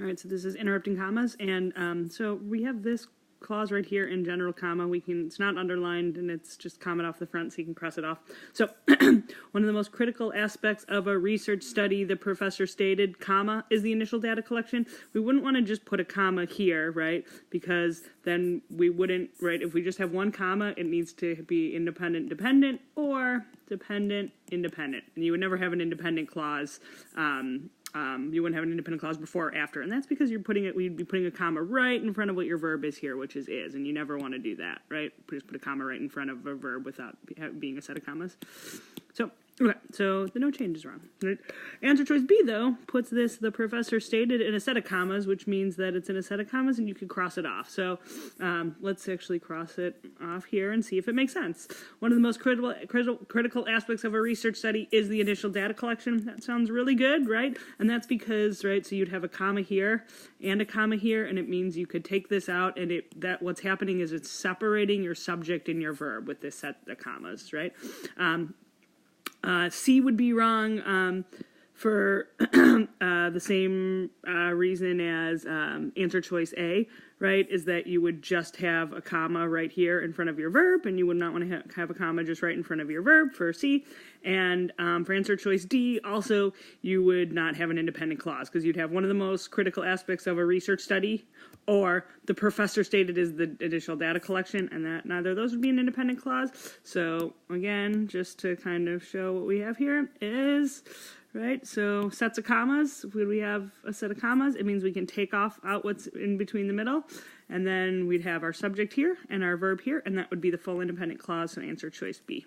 All right, so this is interrupting commas, and so we have this clause right here in general comma. It's not underlined, and it's just comment off the front, so you can cross it off. So one of the most critical aspects of a research study, the professor stated, comma, is the initial data collection. We wouldn't want to just put a comma here, right? Because then we wouldn't, right? If we just have one comma, it needs to be independent, dependent, or dependent, independent. And you would never have an independent clause. You wouldn't have an independent clause before or after, and that's because we'd be putting a comma right in front of what your verb is here, which is, and you never want to do that, right? Just put a comma right in front of a verb without being a set of commas. So the no change is wrong. Right? Answer choice B, though, puts the professor stated in a set of commas, which means that it's in a set of commas and you can cross it off. So let's actually cross it off here and see if it makes sense. One of the most critical aspects of a research study is the initial data collection. That sounds really good, right? And that's because, right, so you'd have a comma here and a comma here, and it means you could take this out, and what's happening is it's separating your subject and your verb with this set of commas, right? C would be wrong for the same reason as answer choice A, right, is that you would just have a comma right here in front of your verb, and you would not want to have a comma just right in front of your verb for C. And for answer choice D, also, you would not have an independent clause, because you'd have one of the most critical aspects of a research study, or the professor stated is the initial data collection, and that neither of those would be an independent clause. So again, just to kind of show what we have here is, right, so sets of commas. When we have a set of commas, it means we can take out what's in between the middle, and then we'd have our subject here and our verb here, and that would be the full independent clause, so answer choice B.